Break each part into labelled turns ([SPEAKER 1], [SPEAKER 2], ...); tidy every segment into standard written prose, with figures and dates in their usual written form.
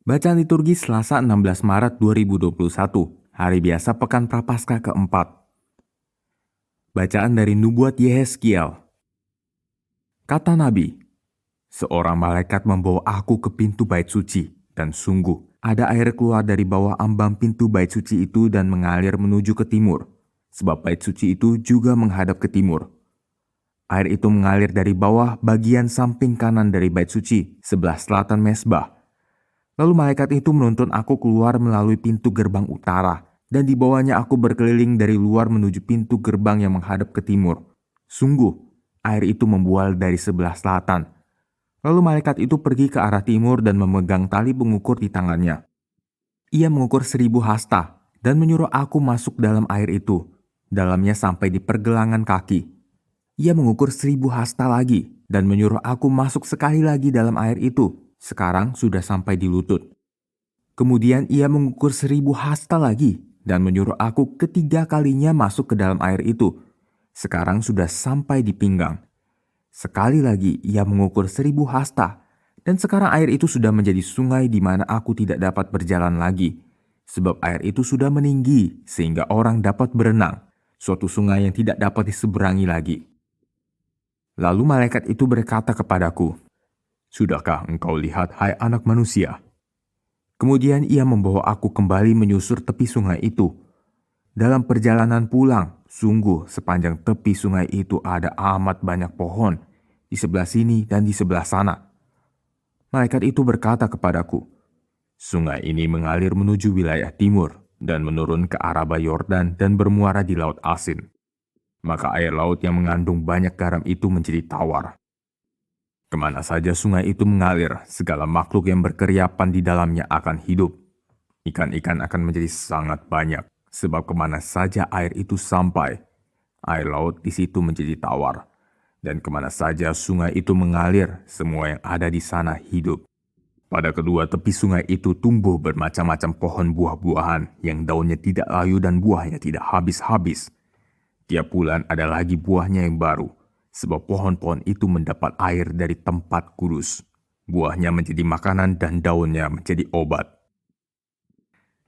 [SPEAKER 1] Bacaan liturgi Selasa 16 Maret 2021, hari biasa Pekan Prapaskah keempat. Bacaan dari Nubuat Yehezkiel. Kata Nabi, seorang malaikat membawa aku ke pintu bait suci, dan sungguh ada air keluar dari bawah ambang pintu bait suci itu dan mengalir menuju ke timur, sebab bait suci itu juga menghadap ke timur. Air itu mengalir dari bawah bagian samping kanan dari bait suci, sebelah selatan mezbah. Lalu malaikat itu menuntun aku keluar melalui pintu gerbang utara, dan di bawahnya aku berkeliling dari luar menuju pintu gerbang yang menghadap ke timur. Sungguh, air itu membual dari sebelah selatan. Lalu malaikat itu pergi ke arah timur dan memegang tali pengukur di tangannya. Ia mengukur 1000 hasta dan menyuruh aku masuk dalam air itu. Dalamnya sampai di pergelangan kaki. Ia mengukur 1000 hasta lagi dan menyuruh aku masuk sekali lagi dalam air itu. Sekarang sudah sampai di lutut. Kemudian ia mengukur 1000 hasta lagi dan menyuruh aku ketiga kalinya masuk ke dalam air itu. Sekarang sudah sampai di pinggang. Sekali lagi ia mengukur 1000 hasta dan sekarang air itu sudah menjadi sungai di mana aku tidak dapat berjalan lagi. Sebab air itu sudah meninggi sehingga orang dapat berenang. Suatu sungai yang tidak dapat diseberangi lagi. Lalu malaikat itu berkata kepadaku, "Sudahkah engkau lihat, hai anak manusia?" Kemudian ia membawa aku kembali menyusur tepi sungai itu. Dalam perjalanan pulang, sungguh sepanjang tepi sungai itu ada amat banyak pohon, di sebelah sini dan di sebelah sana. Malaikat itu berkata kepadaku, "Sungai ini mengalir menuju wilayah timur dan menurun ke Araba Yordan dan bermuara di Laut Asin. Maka air laut yang mengandung banyak garam itu menjadi tawar. Kemana saja sungai itu mengalir, segala makhluk yang berkeriapan di dalamnya akan hidup. Ikan-ikan akan menjadi sangat banyak, sebab kemana saja air itu sampai, air laut di situ menjadi tawar. Dan kemana saja sungai itu mengalir, semua yang ada di sana hidup. Pada kedua tepi sungai itu tumbuh bermacam-macam pohon buah-buahan, yang daunnya tidak layu dan buahnya tidak habis-habis. Tiap bulan ada lagi buahnya yang baru, sebab pohon-pohon itu mendapat air dari tempat kudus. Buahnya menjadi makanan dan daunnya menjadi obat."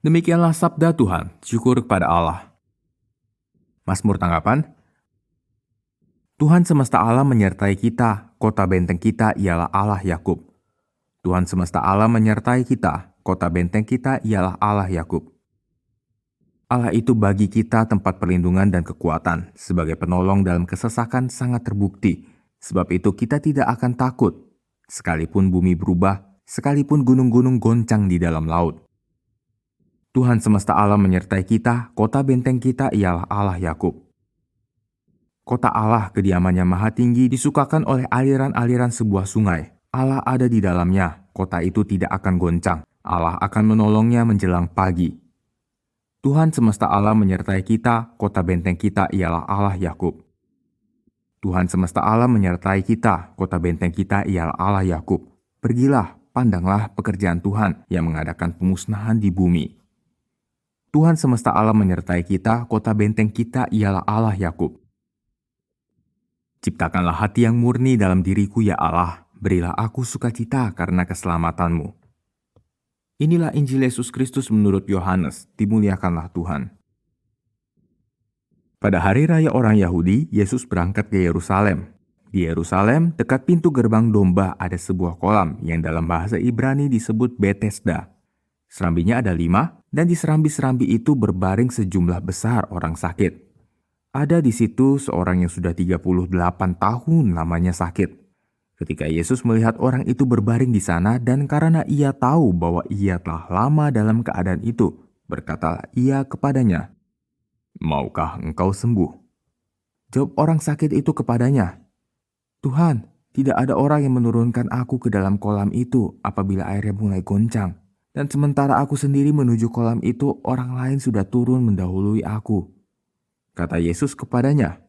[SPEAKER 1] Demikianlah sabda Tuhan, syukur kepada Allah. Mazmur tanggapan. Tuhan semesta alam menyertai kita, kota benteng kita ialah Allah Yakub. Tuhan semesta alam menyertai kita, kota benteng kita ialah Allah Yakub. Allah itu bagi kita tempat perlindungan dan kekuatan, sebagai penolong dalam kesesakan sangat terbukti. Sebab itu kita tidak akan takut, sekalipun bumi berubah, sekalipun gunung-gunung goncang di dalam laut. Tuhan semesta alam menyertai kita, kota benteng kita ialah Allah Yakub. Kota Allah kediamannya maha tinggi disukakan oleh aliran-aliran sebuah sungai. Allah ada di dalamnya, kota itu tidak akan goncang. Allah akan menolongnya menjelang pagi. Tuhan semesta alam menyertai kita, kota benteng kita ialah Allah Yakub. Tuhan semesta alam menyertai kita, kota benteng kita ialah Allah Yakub. Pergilah, pandanglah pekerjaan Tuhan yang mengadakan pemusnahan di bumi. Tuhan semesta alam menyertai kita, kota benteng kita ialah Allah Yakub. Ciptakanlah hati yang murni dalam diriku ya Allah, berilah aku sukacita karena keselamatanmu. Inilah Injil Yesus Kristus menurut Yohanes, dimuliakanlah Tuhan. Pada hari raya orang Yahudi, Yesus berangkat ke Yerusalem. Di Yerusalem, dekat pintu gerbang domba ada sebuah kolam yang dalam bahasa Ibrani disebut Betesda. Serambinya ada 5, dan di serambi-serambi itu berbaring sejumlah besar orang sakit. Ada di situ seorang yang sudah 38 tahun lamanya sakit. Ketika Yesus melihat orang itu berbaring di sana dan karena ia tahu bahwa ia telah lama dalam keadaan itu, berkatalah ia kepadanya, "Maukah engkau sembuh?" Jawab orang sakit itu kepadanya, "Tuhan, tidak ada orang yang menurunkan aku ke dalam kolam itu apabila airnya mulai goncang. Dan sementara aku sendiri menuju kolam itu, orang lain sudah turun mendahului aku." Kata Yesus kepadanya,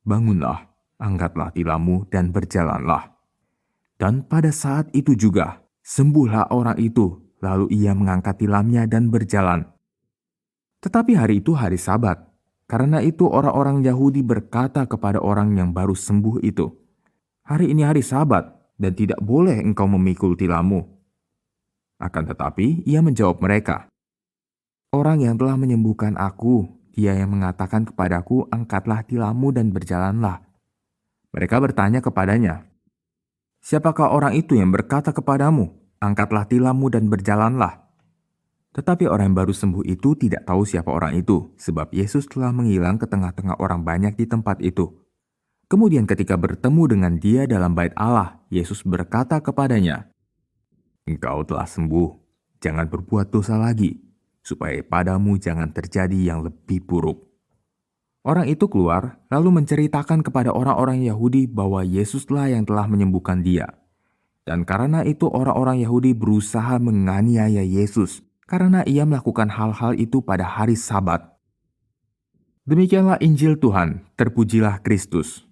[SPEAKER 1] "Bangunlah, angkatlah tilammu dan berjalanlah." Dan pada saat itu juga, sembuhlah orang itu, lalu ia mengangkat tilamnya dan berjalan. Tetapi hari itu hari Sabat. Karena itu orang-orang Yahudi berkata kepada orang yang baru sembuh itu, "Hari ini hari Sabat, dan tidak boleh engkau memikul tilammu." Akan tetapi ia menjawab mereka, "Orang yang telah menyembuhkan aku, dia yang mengatakan kepadaku, angkatlah tilammu dan berjalanlah." Mereka bertanya kepadanya, "Siapakah orang itu yang berkata kepadamu, angkatlah tilammu dan berjalanlah?" Tetapi orang yang baru sembuh itu tidak tahu siapa orang itu, sebab Yesus telah menghilang ke tengah-tengah orang banyak di tempat itu. Kemudian ketika bertemu dengan dia dalam bait Allah, Yesus berkata kepadanya, "Engkau telah sembuh, jangan berbuat dosa lagi, supaya padamu jangan terjadi yang lebih buruk." Orang itu keluar, lalu menceritakan kepada orang-orang Yahudi bahwa Yesuslah yang telah menyembuhkan dia. Dan karena itu orang-orang Yahudi berusaha menganiaya Yesus, karena ia melakukan hal-hal itu pada hari Sabat. Demikianlah Injil Tuhan, terpujilah Kristus.